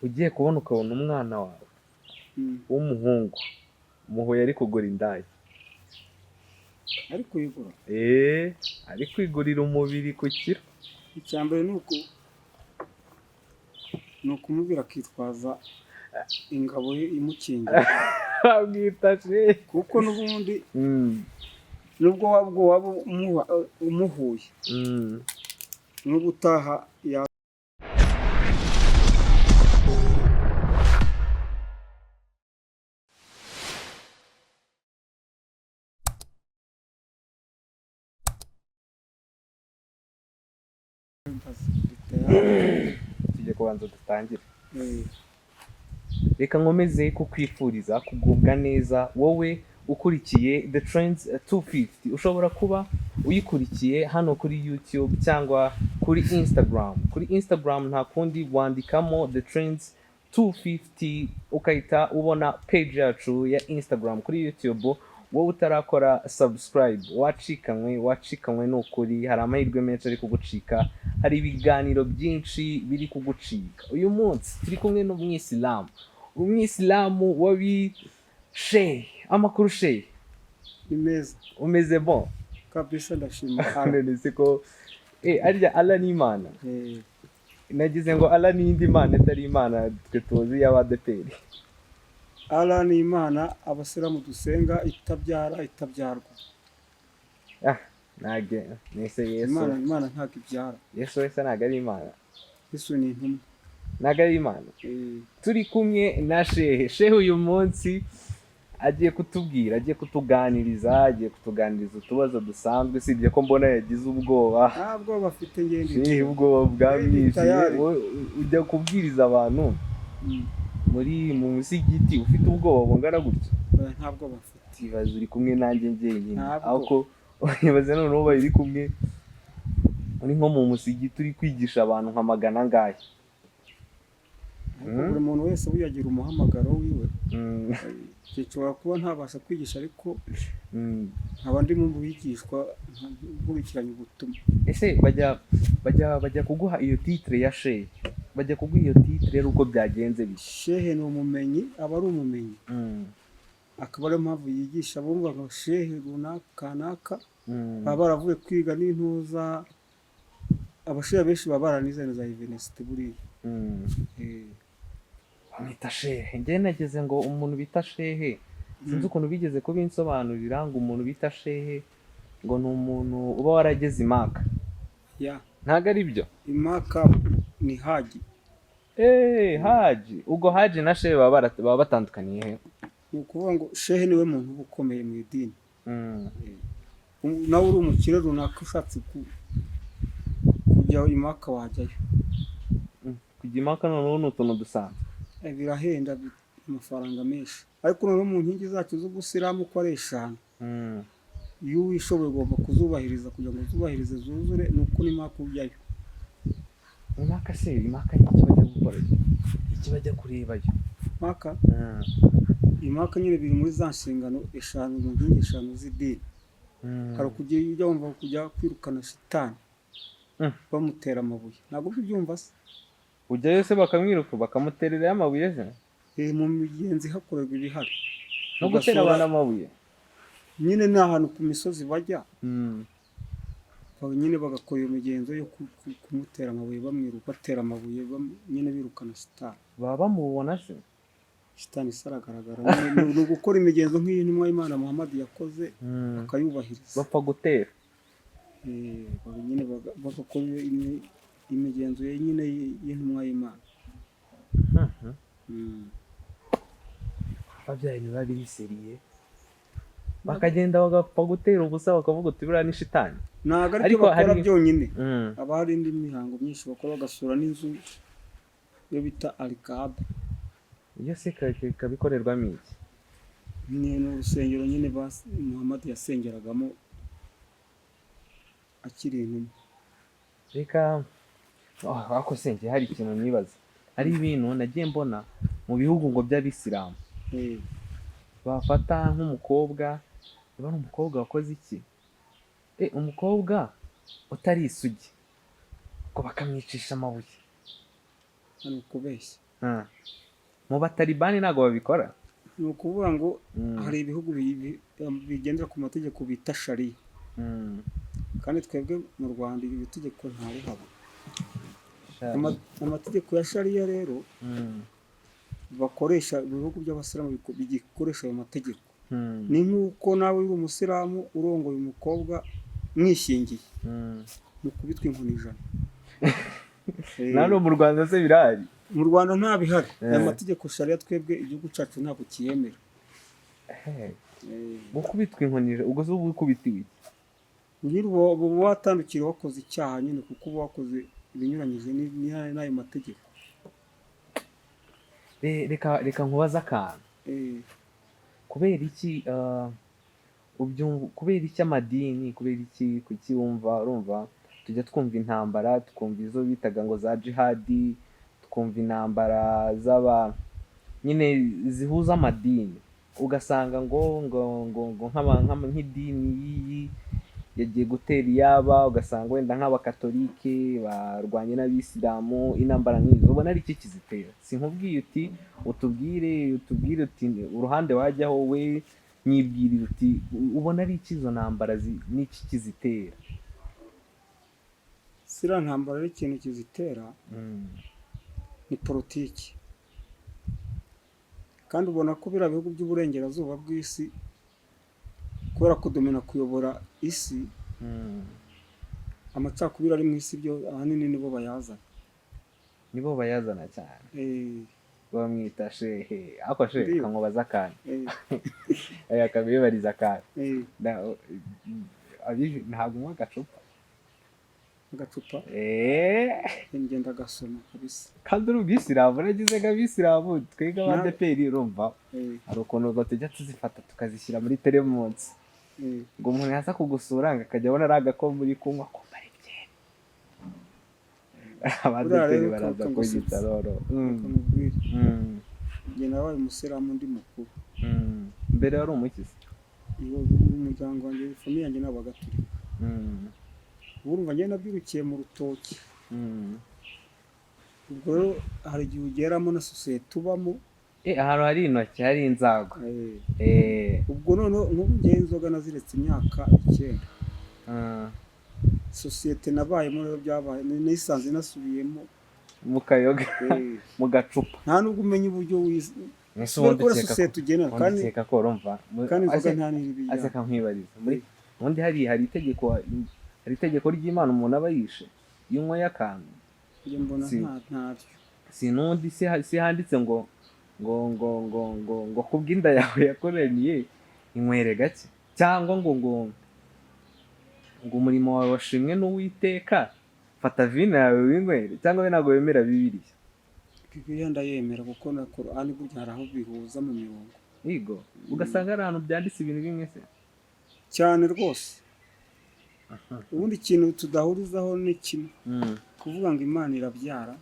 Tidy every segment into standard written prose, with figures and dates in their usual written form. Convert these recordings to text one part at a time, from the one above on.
ugiye kubona ukabona umwana wawe w'umuhungu umuhuye ari kugura indaya, ari kuyigura ari kwigurira umubiri ku kiro. icya mbere ni ukumubwira akitwaza ingabo ye imukingira amwita shehe kuko n'ubundi nubwo waba umuhuye n'ubutaha tujye kubanza dutangire. Reka nkomeze kukwifuriza kugubwa neza wowe ukurikiye The Trends 250. Ushobora kuba uyikurikiye hano kuri YouTube cyangwa kuri Instagram. Kuri Instagram nta kundi wandikamo The Trends 250 ukahita ubona page yacu ya Instagram. Kuri YouTube wowe utarakora subscribe wacikanywe n'ukuri, hari amahirwe menshi ari kugucika, hari ibiganiro byinshi biri kugucika. Uyu munsi turi kumwe umwisilamu wabi Shehe. Amakuru Shehe? ni meza Umeze bon? kabisa, ndashima None siko arya Allah ni Imana. Nagize ngo Allah ni indi Mana itari Imana twe tuzi y'abadeperi. Allah ni Imana abasilamu dusenga itabyara itabyarwa. Nage nese Yesu. Imana ntabwo ibyara. Yesu wese ntabwo ari Imana. Yesu ni intumwa. Ntabwo ari Imana. Turi kumwe na Shehe. Shehe uyu munsi agiye kutubwira, agiye kutuganiriza utubazo dusanzwe, sibye ko mbona yagize ubwoba. Nta bwoba afite ngende. Shehe ubwoba bwamwishe. Ujya kubwiriza abantu muri mu musigiti ufite ubwoba bungana gutya? Nta bwoba afite. Ibaze uri kumwe nanjye njyenyine. Ahoko ibaze noneho bari kumwe uri nko mu musigiti uri kwigisha abantu nka magana angahe. Buri muntu wese uyagira umuhamagaro wiwe. Nshobora kuba ntabasha kwigisha ariko nkaba ndi mu bigishwa nkurikiranye ubutumwa. Ese bajya kuguha iyo titre ya Shehe? Bajya kuguha iyo titre uko byagenze biki? Shehe ni umumenyi, aba ari umumenyi. Akaba ariyo mpamvu yigisha bumva ngo Shehe runaka kanaka baba baravuye kwiga n'intuza. Abashehe benshi baba baranize za university buriya. Bamwita Shehe. Njye nageze ngo umuntu bita Shehe, sinzi ukuntu bigeze kubinsobanurira ngo umuntu bita Shehe ngo ni umuntu uba warageze i Maka. Ntabwo ari byo? I Maka ni haji. Haji. Ubwo haji na Shehe baba batandukaniye he? Ni ukuvuga ngo Shehe niwe muntu uba ukomeye mu idini. Nawe uri umukire runaka ushatse kujya i Maka wajyayo. Kujya i Maka noneho ni utuntu dusanzwe. Birahenda amafaranga menshi, ariko noneho mu nkingi zacu z'ubusilamu uko ari 5 iyo wishoboye ugomba kuzubahiriza kugira ngo uzubahirize zuzure, nuko ni Maka ujyayo. Maka se Maka ni icyo bajya gukora, iki bajya kurebayo Maka? Maka nyine biri muri za nshingano 5 mu nkingi 5 z'idini. Hari kujya wumva kujya kwirukana shitani bamutera amabuye, ntabwo byumva se? Ujyayo se bakamwiruka bakamuterera amabuye se? Mu migenzi hakorerwa ibihari no gutera abantu amabuye. Nyine ni ahantu ku misozi bajya nyine bagakora iyo migenzo yo kumutera amabuye, bamwiruka batera amabuye nyine birukana shitani. Baba bamubona se? Shitani saragaragara. Ni ugukora imigenzo nk'iyi intumwa y'Imana Muhammad yakoze bakayubahiriza. Bapfa gutera nyine bagakora imigenzo nyine y'intumwa y'Imana. Ababyaye niba biseriye bakagenda bagapfa gutera ubusa bakavuga uti buriya ni shitani. Ntabwo ariko bakora byonyine, haba hari indi mihango myinshi bakora, bagasura n'inzu yo bita Al-Kaaba. Iyo se kabikorerwamo iki? Ni urusengero nyine Muhammad yasengeragamo akiri intumwa. Reka ako senge hari ikintu nibaza, hari ibintu nagiye mbona mu bihugu ngo by'abisilamu bafata nk'umukobwa, niba ari umukobwa wakoze iki, umukobwa utari isugi ngo bakamwicisha amabuye. Hano kubeshya mu batalibani ntabwo babikora. ni ukuvuga ngo hari ibihugu bigendera ku mategeko bita shariya, kandi twebwe mu Rwanda iri tegeko ntarihaba. Amategeko ya shariya rero bakoresha, ibihugu by'abasilamu bigikoresha ayo mategeko. Ni nk'uko nawe uri umusilamu urongoye umukobwa mwishingiye, mukubitwa inkoni ijana. Nano mu Rwanda se birahari? Mu Rwanda nta bihari. Aya mategeko shariya twebwe igihugu cyacu ntabwo kiyemera. Gukubitwa inkoni ijana, ubwo se uba ukubitiwe iki? Ngira uba watandukira wakoze icyaha nyine, kuko uba wakoze ibinyuranyije n'ayo mategeko. Reka nkubaze akantu. Kubera iki amadini, kubera iki, kuki urumva tujya twumva intambara, tukumva izo bitaga ngo za jihadi, tukumva intambara nyine zihuza amadini, ugasanga ngo nk'idini iyi yagiye gutera iyaba, ugasanga wenda nk'abakatolike barwanye n'abisilamu, intambara nk'izo ubona ari iki kizitera? Sinkubwiye utubwire uti uruhande wajyaho, we nyibwirira uti ubona ari iki izo ntambara n'iki kizitera? Siriya ntambara ari ikintu kizitera, ni politiki. Kandi ubona ko biriya bihugu by'uburengerazuba bw'isi, kubera kudomina kuyobora isi, amacakubiri ari mu isi byo ahanini nibo bayazana cyane. Bamwita shehe. Ako shehe kankubaza akantu, akabibariza akantu. Ntabwo unywa agacupa? Ngenda gasoma kabisa. Kandi uri ubwisilamu, uragize nk'abisilamu twebwe abadeperi, urumva hari ukuntu ngo tujya tuzifata tukazishyira muri teremunsi, ngo umuntu yaza kugusura ngo akajya abona ari agakoma uri kunywa, kumva ari byeri. Abadeperi baraza kunyita roro. Njye nabaye umusilamu ndi mukuru. Mbere wari umukize? Umuryango wanjye, famiye yanjye ni abagatolika. Urumva njye nabyirukiye mu rutoki. Ubwo rero hari igihe ugeramo na sosiyete tubamo, ahantu hari intoki, hari inzago. Ubwo noneho nk'ubugiye inzoga naziretse imyaka 9. Sosiyete nabayemo rero byabaye nisanze nasubiyemo mu kayoga, mu gacupa. Nta nubwo umenya uburyo kuri sosiyete ugenera, kandi ko urumva kandi inzoga nta n'ibiyanga. Ase kankwibariza, ubundi hari itegeko ry'Imana umuntu aba yishe iyo unyweye akantu? Njye mbona ntabyo. Sinundi si handitse ngo kubw'inda yawe yakoraniye inywere gake, cyangwa ngo umurimo wawe washimwe n'Uwiteka, fata vino yawe winywere, cyangwa we ntabwo wemera Bibiliya? Bibiliya ndayemera, kuko na Korani burya hari aho bihuza mu mirongo. Yego, ugasanga ari ahantu byanditse ibintu bimwe se cyane rwose. Ubundi ikintu tudahurizaho ni kimwe, kuvuga ngo Imana irabyara.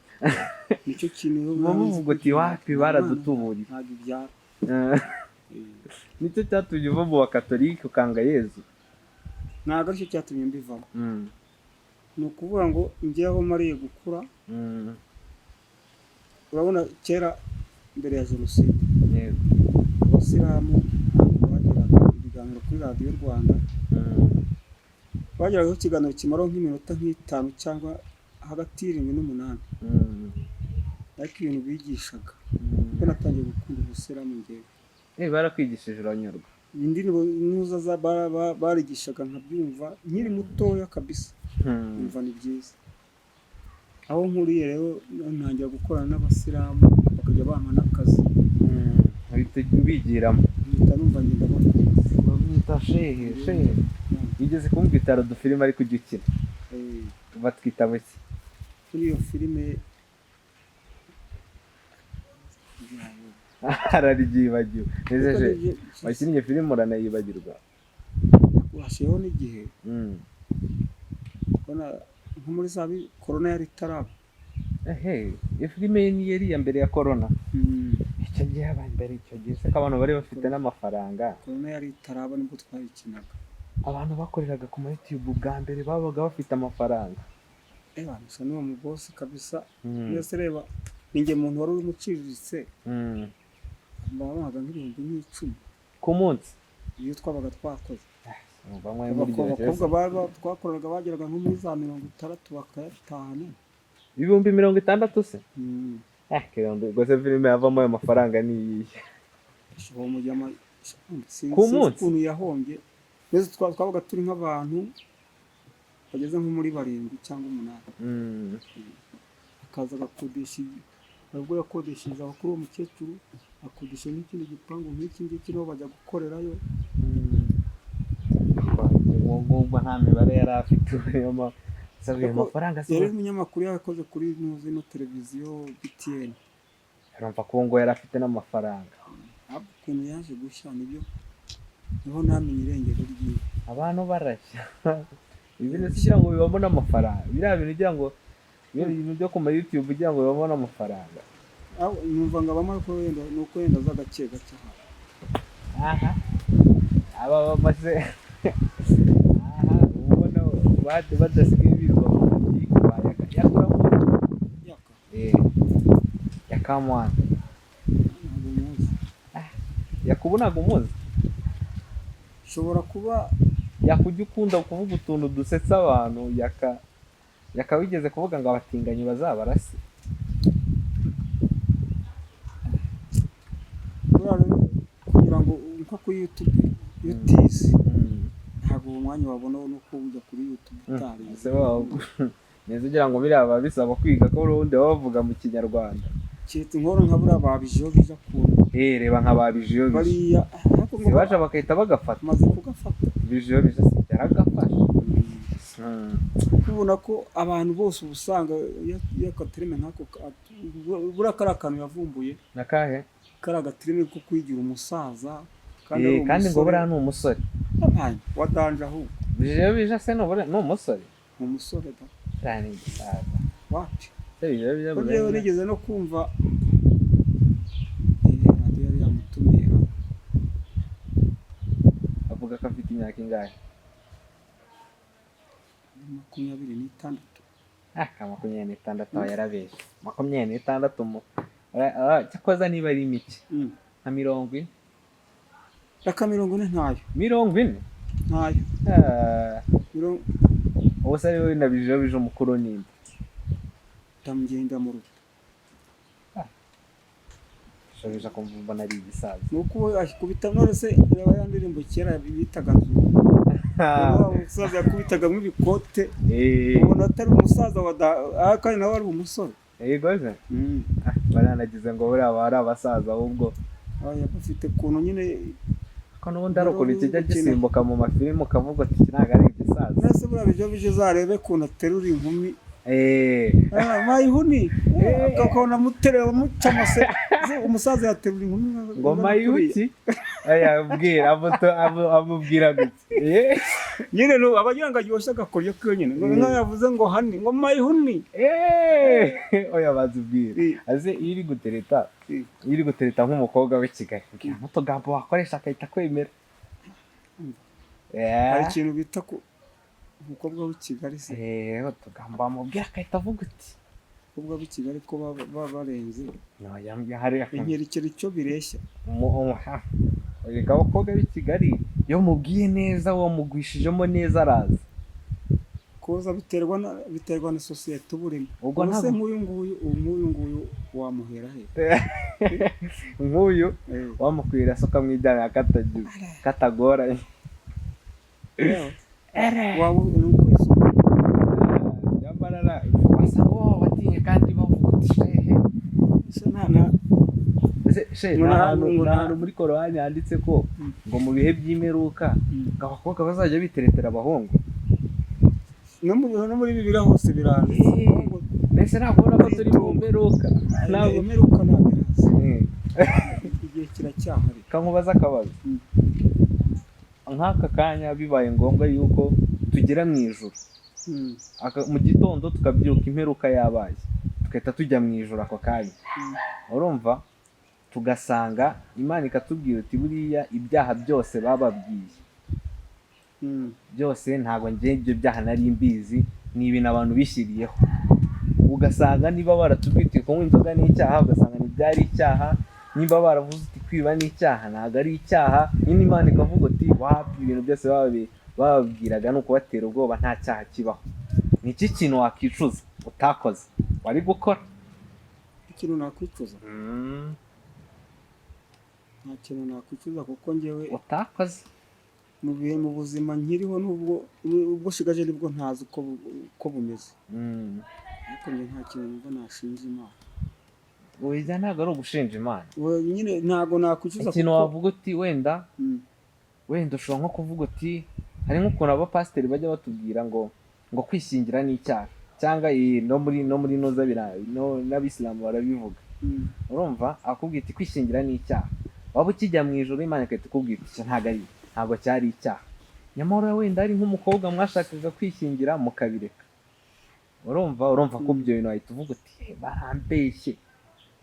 Nicyo kintu muvuga uti wapi baradutuburiye, ntabwo ibyara. Nicyo cyatumye uva mu bakatolika ukanga Yezu? Ntabwo aricyo cyatumye mbivamo. Ni ukuvuga ngo njyewe mariye gukura, urabona kera mbere ya Jenoside abasilamu bagiraga ibiganiro kuri radiyo Rwanda, bagiraga ikiganiro kimaraho nk'iminota 5 cyangwa hagati y'7 n'8. Ariko ibintu bigishaga, kuko natangiye gukunda ubusilamu njyewe. Barakwigishije uranyurwa? Indirimbo nuza barigishaga nkabyumva nkiri mutoya kabisa, umva ni byiza. Aho nkuriye rero ntangira gukorana n'abasilamu, bakajya bampa n'akazi. Ahita ubigiramo? Mpita numva ngenda bamwita shehe. Yigeze kumbwitara udufilime ariko ujya ukina, batwita bake kuri iyo filime. Araryibagiwe. Nezeje wakinnye filime uranayibagirwa? Washiyeho n'igihe, nko muri za korona yari itaraba. Iyo filime ni yari iya mbere ya korona. Icyo gihe yabaye mbere, icyo gihe se ko abantu bari bafite n'amafaranga. Korona yari itaraba nibwo twayikinaga. Abantu bakoreraga ku YouTube bwa mbere babaga bafite amafaranga. Gusa n'uwo mubosi kabisa. Mwese reba ninjye muntu wari urimo uciriritse bamuhaga nk'ibihumbi nk'icumi ku munsi iyo twabaga twakoze. bamwe abakobwa twakoraga bageraga nko muri za 60 bakayatahana. ibihumbi 60 se? rwose filime yavamo ayo mafaranga ni iyihe? Ku munsi ukuntu yahombye neza. Twabaga turi nk'abantu bageze nko muri 7 cyangwa 8. akaza agakodesha, ubwo yakodesheje abakuru b'umukecuru akodesha n'ikindi gipangu nk'iki ngiki niho bajya gukorerayo. ubwo nta mibare yari afite sabiye amafaranga se. Yari umunyamakuru yakoze kuri zino televiziyo BTN. urumva ko ngo yari afite n'amafaranga. ukuntu yaje gushya nibyo niho namenye irengero ryiwe. abantu barashya ibintu kugira ngo bibamo n'amafaranga, biriya bintu ugira ngo ibintu byo ku ma YouTube ugira ngo bibamo n'amafaranga. numva ngo abamo ariko wenda nuko wenda z'agake gake. aba bamaze ubona badasigaye birirwa mu mujyi yakuramo yakamwana yakubonaga umuzi. ushobora kuba yakujya ukunda kuvuga utuntu dusetsa abantu yakawigeze kuvuga ngo abatinganyi bazabarase. kugira ngo nko kuri YouTube iyo utize ntabwo uwo mwanya wabona nuko ujya kuri YouTube utarize. neza ugira ngo biriya biba bisaba kwiga ko urundi bavuga mu kinyarwanda. Cyita inkuru nka buriya babijeho bija kuntu. Reba nka babijeho bariya baje bakahita bagafata. Maze kugafata bijeho bija yaragafashe. Kubona ko abantu bose ubusanga y'akatereme nkako buriya kari akantu yavumbuye. Nakahe? Kari agatereme ko kwigira umusaza kandi ngo buriya ni umusore wadanje ahubwo. bijeho bija se ni umusore? Umusore da cyane gisaza wapi. Yewe nigeze no kumva radio yari yamutumira avuga ko afite imyaka ingahe? 26. 26 yarabeshye. 26 cyakoza niba ari mike nka 40. Raka 40 ntayo. 40 ntayo. Ubuse ari wowe nabijeho umukuru ninde? Ndamugenda mu rugo. Shabija kumva nari igisaza. Nuko akubita none se yaba yandirimbo kera bitaga nzu. Umusaza yakubitaga mu bikote. Ubona atari umusaza kandi nawe ari umusore. Goze. Baranagize ngo buriya bari abasaza ahubwo. Bafite kuntu nyine ko n'ubundi ari ukuntu kijya gisimbuka mu mafilime ukavuga ati ntabwo ari igisaza. Nase buriya bije zarebe kuntu aterura inkumi. Mayihuni akakona muterera mucamase umusaza yaterura inkumi ngo mayuki ayabwira amubwira gute nyine no abagira ngo aryoshe agakoryo kiyo nyine ngo yavuze ngo hani ngo mayihuni oya bazubwira aze iri gutereta nk'umukobwa w'i Kigali mutogambo wakoresha akahita kwemera. hari ikintu bita ko umukobwa w'i Kigali se utugamba amubwira akahita avuga uti umukobwa w'i Kigali ko barenze hari inyerekero icyo bireshya. Reka abakobwa b'i Kigali iyo mubwiye neza wamugwishijemo neza araza koza biterwa na sosiyete uburimo. Ubwo se nk'uyu wamuhera he? nk'uyu wamukwira soka mwidana katagora nuko isuku yabarara basa watinye kandi bavuga uti ahantu muri Korowani handitse ko ngo mu bihe by'imperuka abakobwa bazajya biteretera abahungu. no muri Bibiliya hose biranditse. Mbese ntabwo ubona ko turi mu mperuka? Ntabwo imperuka ntabwo igihe kiracyahari. Kankubaza akabazo nk'aka kanya bibaye ngombwa yuko tugera mu ijuru mu gitondo tukabyuka imperuka yabaye tugahita tujya mu ijuru ako kanya, urumva tugasanga Imana ikatubwira uti buriya ibyaha byose bababwiye byose ntabwo njye ibyo byaha nari mbizi ni ibintu abantu bishyiriyeho, ugasanga niba baratubwite kunywa inzoga ni icyaha, ugasanga ntibyari icyaha. Niba baravuze uti kwiba ni icyaha, ntabwo ari icyaha. Nyine Imana ikavuga uti wapi, ibintu byose bababwiraga ni ukubatera ubwoba, nta cyaha kibaho. Ni iki kintu wakwicuza utakoze wari gukora? ikintu nakwicuza nta kintu nakwicuza, kuko njyewe utakoze mu buzima nkiriho, ubwo shigaje nibwo ntazi uko bumeze. ariko njye nta kintu numva nashinja Imana. oya, ntabwo ari ugushinja Imana. nyine ntabwo nakwicuza ikintu wavuga uti wenda ushobora nko kuvuga uti, hari nk'ukuntu abapasiteri bajya batubwira ngo kwishingira ni icyaha, cyangwa no muri n'abisilamu barabivuga. urumva akubwira iti kwishingira ni icyaha, waba ukijya mu ijoro Imana igahita ikubwira iti ntabwo cyari icyaha. nyamara wenda ari nk'umukobwa mwashakaga kwishingira mukabireka, urumva ko ibyo bintu wahita uvuga uti barambeshye.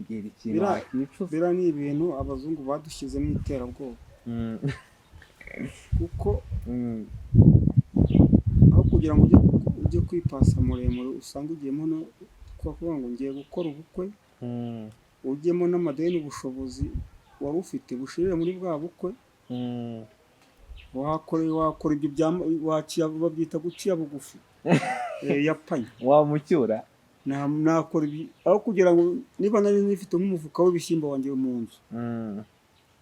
mbwira ikintu wakwicuza. biriya ni ibintu abazungu badushyizemo iterabwoba. kuko aho kugira ngo ujye kwipasa muremure, usanga ugiyemo no kuvuga ngo ngiye gukora ubukwe, ujyemo n'amadeni ubushobozi wari ufite bushirire muri bwa bukwe. wakora ibyo babyita guciya bugufi. yapanye wamucyura. nakora aho kugira ngo niba nari nifite nk'umufuka w'ibishyimbo wanjye mu nzu,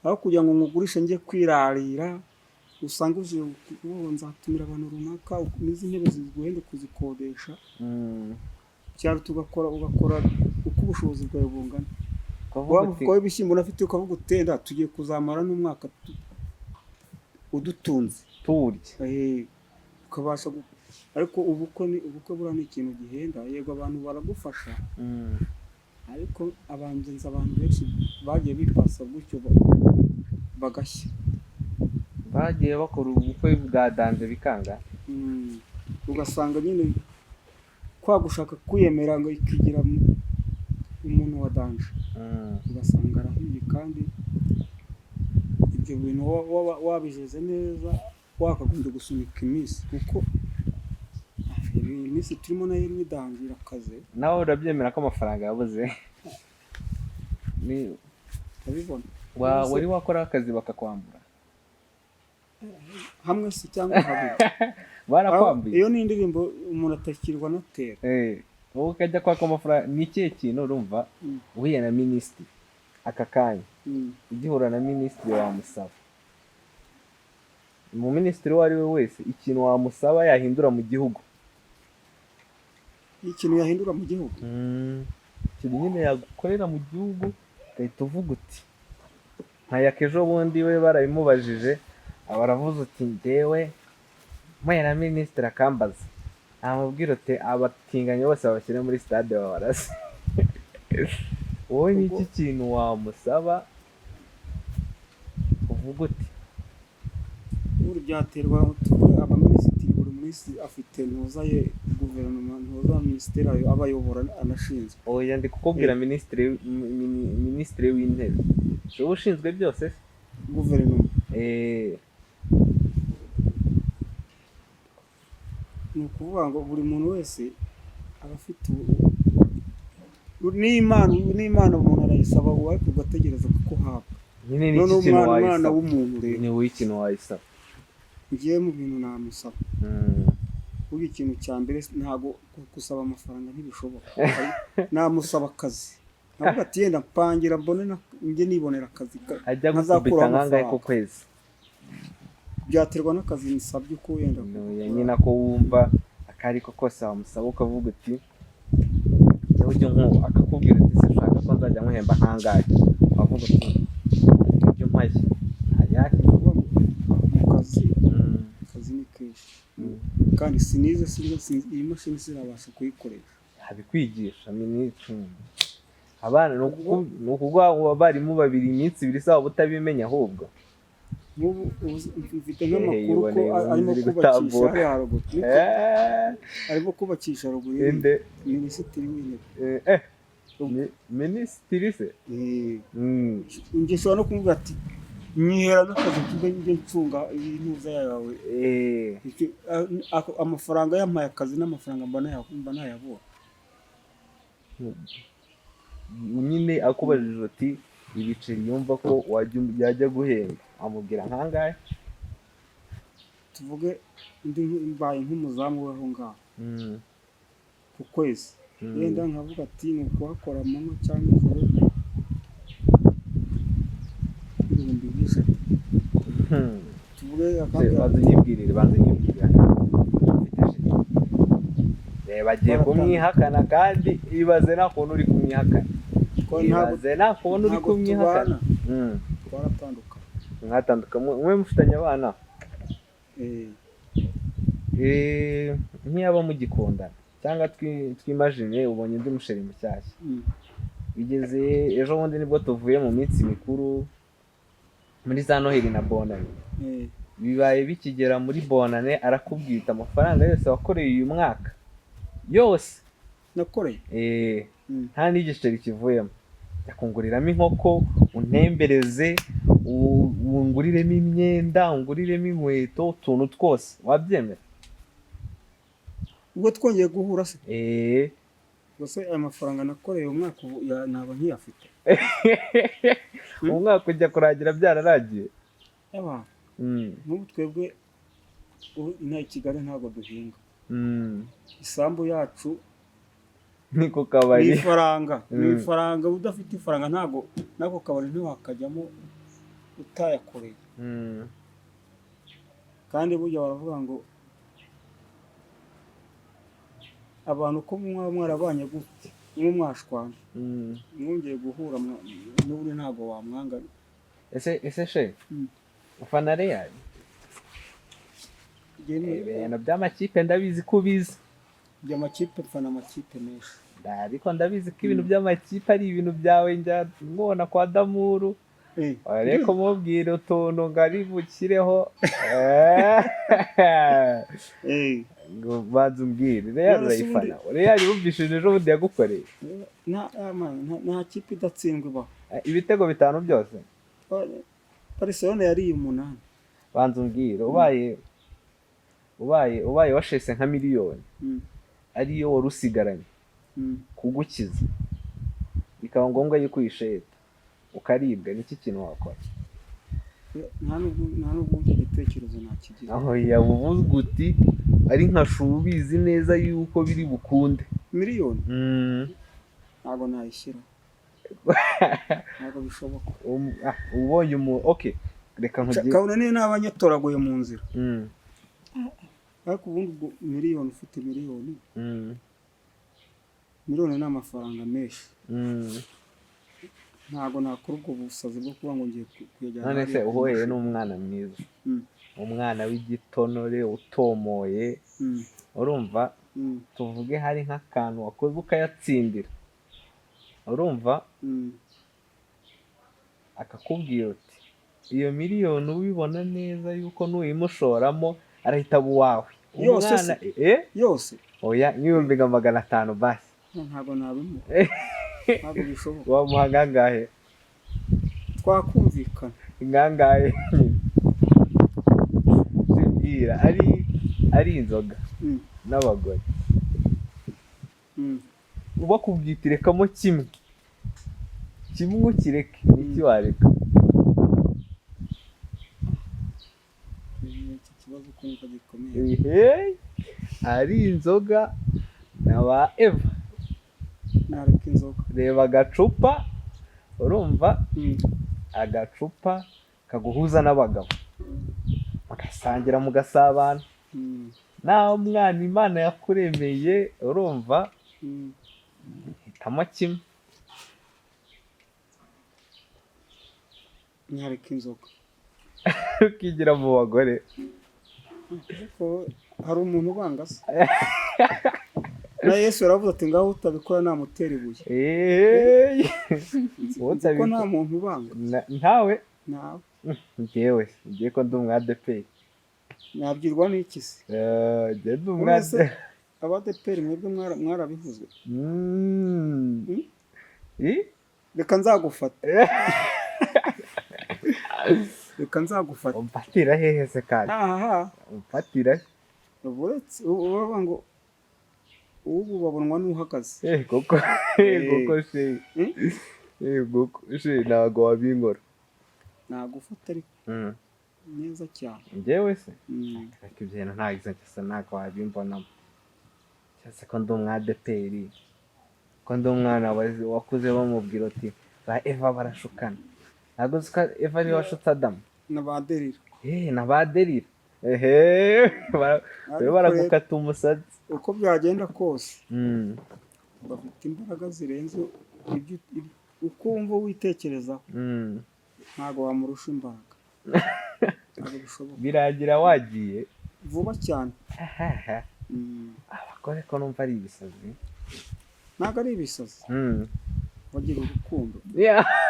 aho kugira ngo ngugurishe njye kwirarira, usanga uje nzatumira abantu runaka, n'izi ntebe ziguhende kuzikodesha, cyangwa ugakora uko ubushobozi bwawe bungana. wa mufuka w'ibishyimbo unafite ukavuga utenda tugiye kuzamara n'umwaka udutunze turya, ukabasha ariko ubukwe buriya ni ikintu gihenda. yego abantu baragufasha, ariko abantu benshi bagiye bipasa gutyo bagashya, bagiye bakora ubukwe bwa danje bikanga. ugasanga nyine kwa gushaka kwiyemera ngo ikigira umuntu wa danje, ugasanga arahiye. kandi ibyo bintu wabijeze neza, wakagombye gusunika iminsi, kuko iminsi turimo nayo irimo idangira akazi. nawe urabyemera ko amafaranga yabuze? urabibona wari wakora akazi bakakwambura hamwe se cyangwa habiri barakwambiye. iyo ni indirimbo umuntu atakirwa notera, wowe ukajya kwaka amafaranga. ni ikihe kintu urumva uhuye na minisitiri aka kanya, ugihura na minisitiri wamusaba, mu minisitiri uwo ari we wese, ikintu wamusaba yahindura mu gihugu? ikintu yahindura mu gihugu, ikintu nyine yagukorera mu gihugu, ugahita uvuga uti nkayaka ejo bundi we barabimubajije, baravuze uti njyewe mpuye na minisitiri akambaza, namubwira uti abatinganyi bose babashyire muri stade babarase. wowe ni iki kintu wamusaba uvuga uti? buri byaterwa abaminisitiri, buri minsi afite ntuza ye guverinoma, ntuza minisiteri aba ayobora anashinzwe. oya, ndi kukubwira minisitiri w'intebe, wowe ushinzwe byose se? guverinoma ni ukuvuga ngo buri muntu wese aba afite n'imana umuntu arayisaba, ariko ugategereza kuko uhabwa. nyine ni iki kintu wayisaba? umwana w'umuntu rero ni wowe ikintu wayisaba? ngiye mu bintu namusaba, buri ikintu cya mbere ntabwo gusaba amafaranga ntibishoboka. namusaba akazi, ntabwo ati yenda mpangira mbone njye nibonera akazi ajya gukubita nkangahe ku kwezi? byaterwa n'akazi nisabye uko wenda nyine ko wumva akari ko kose wamusaba, ukavuga uti jyewe ujye nk'ubu, akakubwira ati sinshaka ko nzajya nkuhemba nkangahe, wavuga uti ibyo mpaye ayahe? akazi ni kenshi, kandi sinize iyi mashini zirabasha kuyikoresha. abikwigisha abana ni ukuvuga abarimu babiri iminsi ibiri sawa utabimenya, ahubwo nk'ubu mfite nk'amakuru ko arimo kubakisha hariya haruguru, arimo kubakisha haruguru minisitiri w'intebe. minisitiri se? njye nshobora no kumubwira ati nyihera n'akazi njye ncunga intuza yawe, amafaranga yampaye akazi n'amafaranga mba nayabura. nyine akubajije uti ibiceri yumva ko yajya guhemba amubwira nkangahe? tuvuge mbaye nk'umuzamu we aho ngaho ku kwezi, yenda nkavuga ati ni ukuhakora amanywa cyangwa ijoro ibihumbi nk'ijana. tuvuge banza unyibwirire bagiye kumwihakana kandi ibaze nta kuntu uri kumwihakana, ibaze nta kuntu uri kumwihakana. twaratandukanye. mwatandukanye mwe mufitanye abana? nk'iyaba mugikundana cyangwa twimajine ubonye undi musheri mushyashya, bigeze ejo bundi nibwo tuvuye mu minsi mikuru muri za Noheli na Bonane, bibaye bikigera muri Bonane arakubwita amafaranga yose wakoreye uyu mwaka yose nakoreye nta n'igiceri kivuyemo, yakunguriramo inkoko, untembereze, unguriremo imyenda, unguriremo inkweto, utuntu twose, wabyemera? ubwo twongeye guhura se? gusa aya mafaranga nakoreye umwaka naba nkiyafite. umwaka ujya kurangira byararagiye. n'ubu twebwe inaha i Kigali ntabwo duhinga, isambu yacu ni ku kabari, ni ifaranga, udafite ifaranga ntabwo nako kabari ntiwakajyamo utayakoreye. kandi burya baravuga ngo abantu ko mwarabanye gute mwe mwashwana mwongeye guhura n'ubundi ntabwo wamwanga. ese she ufana Real? ibintu by'amakipe ndabizi ko ubizi. by'amakipe mfana amakipe menshi, ariko ndabizi ko ibintu by'amakipe ari ibintu byawe. njya nkubona kwa Damuru ariko mubwire utuntu ngo ari bukireho. banza umbwire Real urayifana? Real wumvishije ejo bundi yagukoreye? nta kipe idatsindwa ibaho. ibitego 5 byose Barcelona yariye 8. banza umbwire ubaye washese nka miliyoni ariyo wari usigaranye kugukiza, bikaba ngombwa yuko uyisheta ukaribwa, niki kintu wakora? nta nubwo igitekerezo nakigira. aho yabuvuga uti ari nka shubizi neza yuko biri bukunde miliyoni ntabwo nayishyira. ntabwo bishoboka. ubonye okay reka nkugire kabone niyo n'abanyatoraguye mu nzira, ariko ubundi miliyoni, ufite miliyoni ni amafaranga menshi. ntabwo nakora ubwo busazi bwo kuba ngo ngiye kuyajyana. none se uhoye n'umwana mwiza, umwana w'igitonore utomoye, urumva tuvuge hari nk'akantu wakoze ukayatsindira, urumva akakubwira uti iyo miliyoni ubibona neza yuko nuyimushoramo arahita aba uwawe umwana yose. oya n'ibihumbi 500 basi. ntabwo nabimuha. ntabwo bishoboka. wamuha ngangahe? twakumvikana ngangahe? sibwira ari inzoga n'abagore bakubwitirekamo kimwe ukireke, n'iki wareka? iki kibazo kumva gikomeye. ari inzoga na ba Eva, nareka inzoga. reba agacupa, urumva agacupa kaguhuza n'abagabo mugasangira mugasabana, nawe mwana Imana yakuremeye, urumva hitamo kimwe. nareka inzoga ukigira mu bagore. ariko hari umuntu ubanga se na Yesu yaravuze ati ngaho utabikora namutera ibuye. ko nta muntu ubanga. ntawe njyewe ngiye ko ndi umwadeperi. nabwirwa n'iki se? ndi umwadeperi. abadeperi mwebwe mwarabivuze. reka nzagufata. reka nzagufata. umfatira hehe se kandi? umfatira uretse uvuga ngo ubu babonwa n'uhagaze. koko koko shehe koko shehe ntabwo wabinkora. Nagufata ariko neza cyane. Njyewe se ariko ibyo bintu ntabwo wabimbonamo, cyase ko ndi umwadeperi, ko ndi umwana wakuze bamubwira uti ba Eva barashukana. Ntabwo uzi ko Eva ariwe washutse Adamu na ba Delila. na ba Delila. Baragukata umusatsi. Uko byagenda kose bafite imbaraga zirenze uko wumva witekerezaho. Ntabwo wamurusha imbaraga. Ntabwo bishoboka. Biragira wagiye vuba cyane. Abagore ko numva ari ibisazi. Ntabwo ari ibisazi. Bagira urukundo.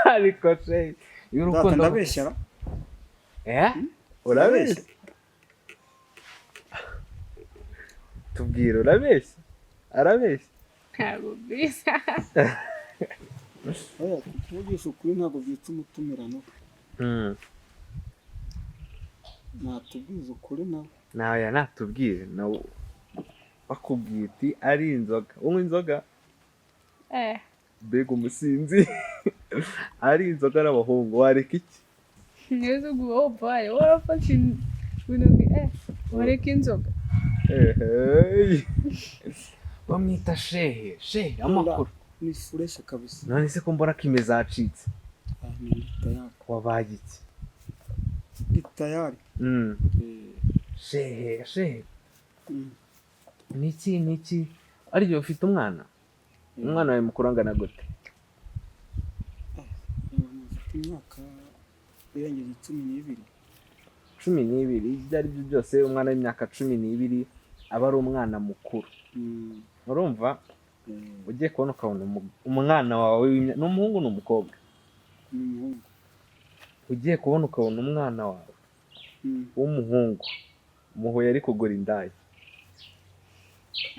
Ariko se y'urukundo ndabeshyara. Urabeshya? Tubwire, urabeshya? Arabeshya? Ntabwo bisa. Kuvugisha ukuri ntabwo byica umutumirano. Natubwiza ukuri nawe. Nawe natubwire nawe bakubwiye uti ari inzoga. Unywa inzoga? Mbega umusinzi. Ari inzoga n'abahungu wareka iki? Neza guho pale warafashe ibintu wareka inzoga. Bamwita shehe amakuru. Ni fureshe kabisa. None se ko mbona ko imeze zacitse. Ni tayari. Wabaye iki? Ni tayari. Shehe. Niki aryo ufite umwana? Umwana wawe mukuru angana gute? Imyaka irengeje 12. 12. Ibyo ari byo byose umwana w'imyaka 12 aba ari umwana mukuru. Urumva? Ugiye kubona ukabona umwana wawe n'umuhungu n'umukobwa. N'umuhungu. Ugiye kubona ukabona umwana wawe w'umuhungu muhuye ari kugura indaya.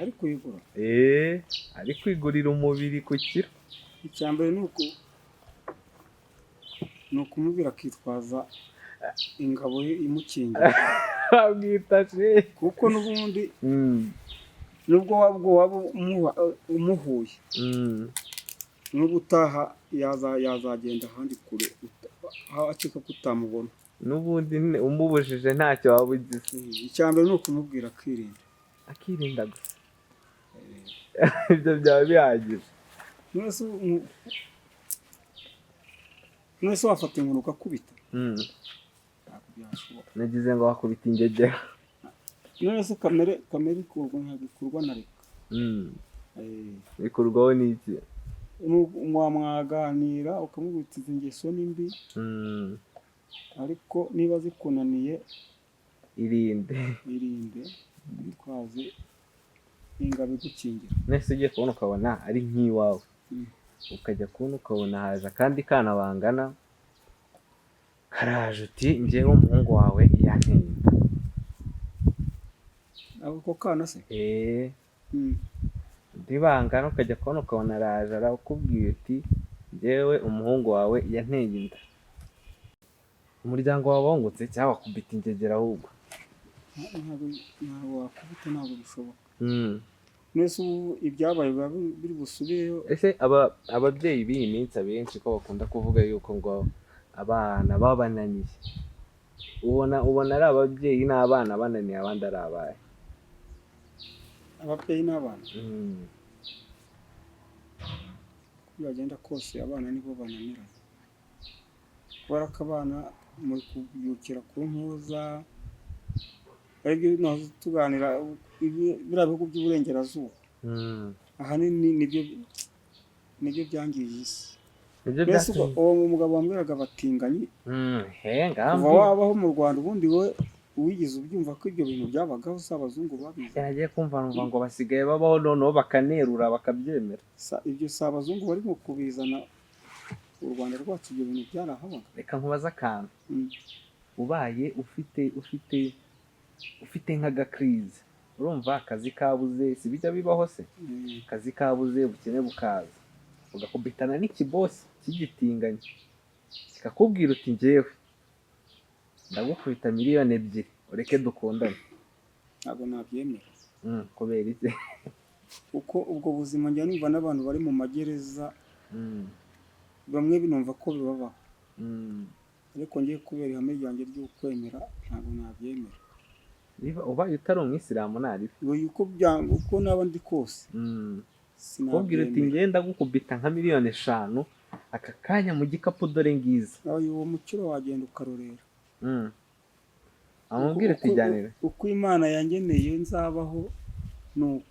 Ari kuyigura? Ari kwigurira umubiri ku kiro. Icyambere ni ukumubwira akitwaza ingabo imukingira. Abwita se kuko n'ubundi nubwo waba umuhuye n'ubutaha yazagenda ahandi kure akeka ko utamubona. N'ubundi umubujije ntacyo waba ugize. Icyambere ni ukumubwira akirinda gusa. Ibyo byaba bihagije. None se wafata inkoni ukakubita? Nagize ngo wakubita ingegera. None se kamere ikurwa na reka. Bikurwaho n'iki? Mwamwaganira ukamubitiza ingeso n'imbi. Ariko niba zikunaniye irinde bitwaze ingabo igukingira. Nese ugiye kubona ukabona ari nk'iwawe, ukajya kubona ukabona haje akandi kana bangana karaje uti njyewe umuhungu wawe yantinda. Ako kana se? Ndibangana ukajya kubona ukabona araje arakubwiye uti njyewe umuhungu wawe yanteye inda. Umuryango wawe wongutse cyangwa wakubita ingegera ahubwo? Ntabwo wakubita, ntabwo bishoboka. Nese ibyabaye biri busubireyo. Ese ababyeyi b'iyi minsi abenshi ko bakunda kuvuga yuko ngo abana babananiye. Ubona ari ababyeyi n'abana bananiye abandi ari abaye? Ababyeyi n'abana byagenda kose abana nibo bananira. Kubera ko abana muri kubyukira ku mpuza aribyo nazo tuganira biriya bihugu by'uburengerazuba. Ahanini nibyo byangije isi. Mbese uwo mugabo wambwiraga abatinganyi kuva wabaho mu Rwanda ubundi we uwigize ubyumva ko ibyo bintu byabagaho si abazungu babizi. Yaragiye kumva ngo basigaye babaho noneho bakanerura bakabyemera. Ibyo si abazungu barimo kubizana u Rwanda rwacu, ibyo bintu byarahabaga. Reka nkubaze akantu. Ubaye ufite nk'agakrize, urumva akazi kabuze, si bijya bibaho se? Akazi kabuze ubukene bukaza, ugakubitana n'ikibosi cy'igitinganye kikakubwira uti njyewe ndagukubita 2 miliyoni ureke dukundane. Ntabwo nabyemera. Kubera iki? kuko ubwo buzima njya numva n'abantu bari mu magereza Mm. bamwe binumva ko bibabaho, Mm. ariko ngiye kubera ihame ryanjye ry'ukwemera ntabwo nabyemera. niba ubaye utari umwisilamu ntaribi. ngo uko naba ndi kose kubwira uti sinabyemera. ngenda gukubita nka miliyoni 5 aka kanya mu gikapu dore ngiza. uwo mukiro wagenda ukarorera. amubwira ati jyanira. uko Imana yangeneye nzabaho nuko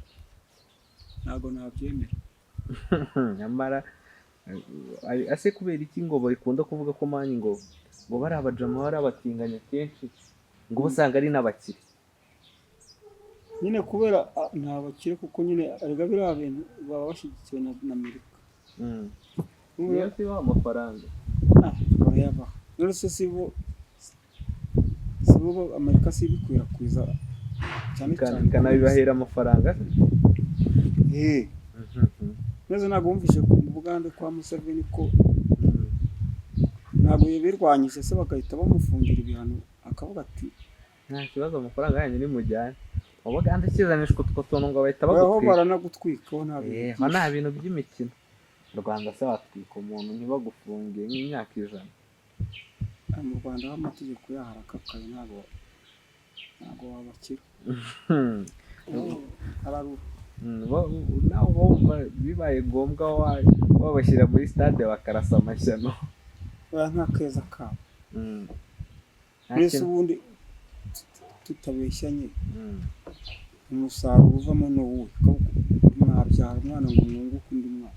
ntabwo nabyemera. nyamara ase kubera iki ngo bakunda kuvuga ko manyi ngo bari abajama bari abatinganya kenshi ngo usanga ari n'abakire. nyine kubera nta bakire kuko nyine arega biriya bintu baba bashyigikiwe na Amerika. niyo siba amafaranga barayabaha rero se sibo Amerika si ibikwirakwiza cyane cyane ikanabibahera amafaranga. neza ntabwo wumvise ku Bugande kwa Museveni ko ntabwo birwanyije se bagahita bamufungira ibihano akavuga ati nta kibazo amafaranga yanyu nimujyane. Ubugande kizanishwa utwo tuntu ngo bahita aho bagutwika. baranagutwikaho nta bintu by'imikino. mu Rwanda se watwika umuntu ntibagufunge nk'imyaka 100. mu Rwanda aho amategeko yaho arakakaye ntabwo wabakira. nawe wumva bibaye ngombwa wabashyira muri stade bakarasa amashyano. nta keza kabo. mbese ubundi tutabeshyanye umusaruro uvamo ni uwuhe? mwabyara umwana ngo mwunguke undi mwana,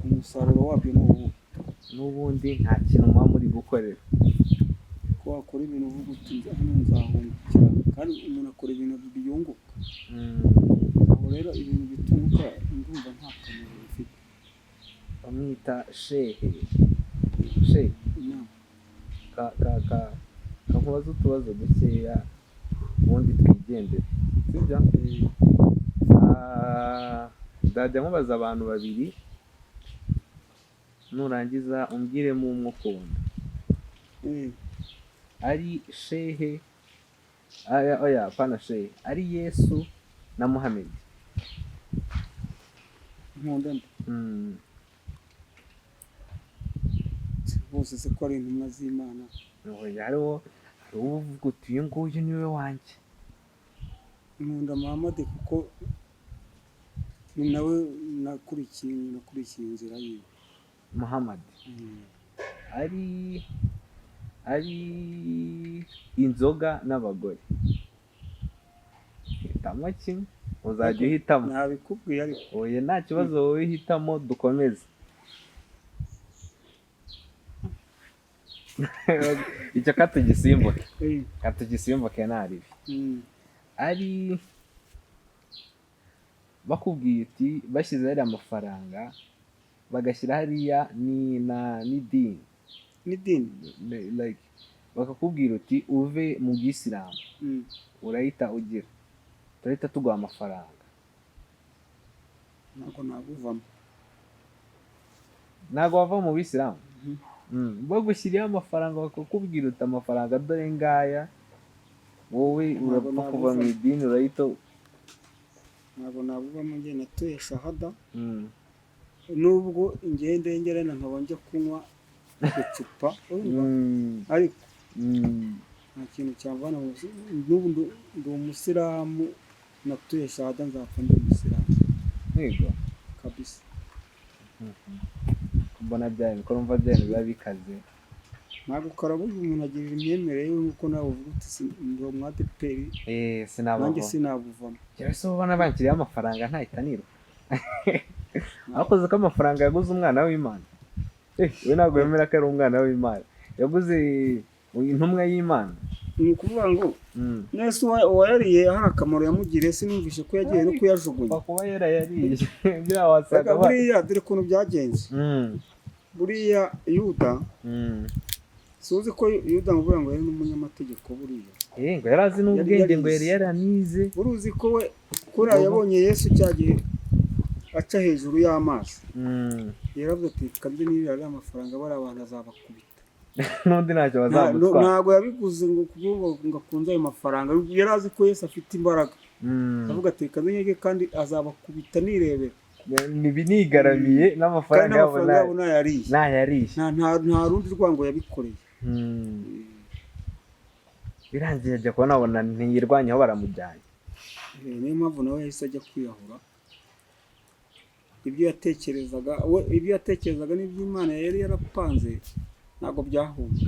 umusaruro wabyo ni uwuhe? n'ubundi nta kintu muba muri gukorera. ko wakora ibintu uvuga uti hano nzahungukira, kandi umuntu akora ibintu byunguka. aho rero ibintu bitunguka ndumva nta kamaro bifite. bamwita shehe inama kamubaza utubazo dukeya ubundi twigendere, sibyo? nzajya nkubaza abantu 2 nurangiza umbwiremo umwe ukunda. ari shehe oya pana shehe, ari Yesu na Muhammad. nkunda bose se ko ari intumwa z'Imana. hariho uvuga uti uyu nguyu niwe wanjye. nkunda Muhammad kuko ni nawe nakurikiye inzira yiwe. Muhammad ari inzoga n'abagore, hitamo kimwe uzajya uhitamo. ntabikubwiye ariko oya nta kibazo, wowe hitamo dukomeze. icyo katugisimbuke ntaribi. ari bakubwiye uti bashyize hariya amafaranga bagashyira hariya n'idini like bakakubwira uti uve mu bwisilamu urahita ugira, turahita tuguha amafaranga. ntabwo wava mu bisilamu. bagushyiriyeho amafaranga bakakubwira uti amafaranga dore ngaya, wowe urapfa kuva mu idini urahita. ntabwo nabuvamo njye natuye shahada. nubwo ndengerana nkaba njya kunywa icupa ariko nta kintu cyamvana n'ubu ndi umusilamu, natuye shahada nzapfa ndi umusilamu. yego kabisa. mbona ko numva byane biba bikaze. ntabwo karabuze umuntu agirira imyemerere ye nk'uko nawe uvuga uti ndi umwadeperi nanjye sinabuvamo. cyangwa se ubona bankiriyeho amafaranga ntahita niruka. akoze ko amafaranga yaguze umwana w'Imana. we ntabwo wemera ko ari umwana w'Imana, yaguze intumwa y'Imana. ni ukuvuga ngo nese uwayariye hari akamaro yamugiriye, sinumvishe ko yagiye no kuyajugunya. kuba yarayariye biriya wasaga buriya dore ukuntu byagenze. buriya Yuda suzi ko Yuda nguvuga ngo yari n'umunyamategeko buriya. ngo yari azi n'ubwenge, ngo yari yaranize. uruzi ko we kuriya yabonye Yesu cyagiye aca hejuru y'amazi. yaravuze ati kabye n'iriya ari amafaranga bari abantu azabakubita. n'undi ntacyo bazamutwara. ntabwo yabiguze ngo akunze ayo mafaranga. yari azi ko Yesu afite imbaraga. avuga ati reka nzanyege kandi azabakubita nirebera nigaramiye kandi n'amafaranga yabo n'amafaranga yabo ntayariye ntayariye nta rundi rwango yabikoreye birangiye ajya kubona abona ntiyirwanyeho baramujyanye. niyo mpamvu nawe yahise ajya kwiyahura. ibyo yatekerezaga n'iby'Imana yari yarapanze ntabwo byahuye.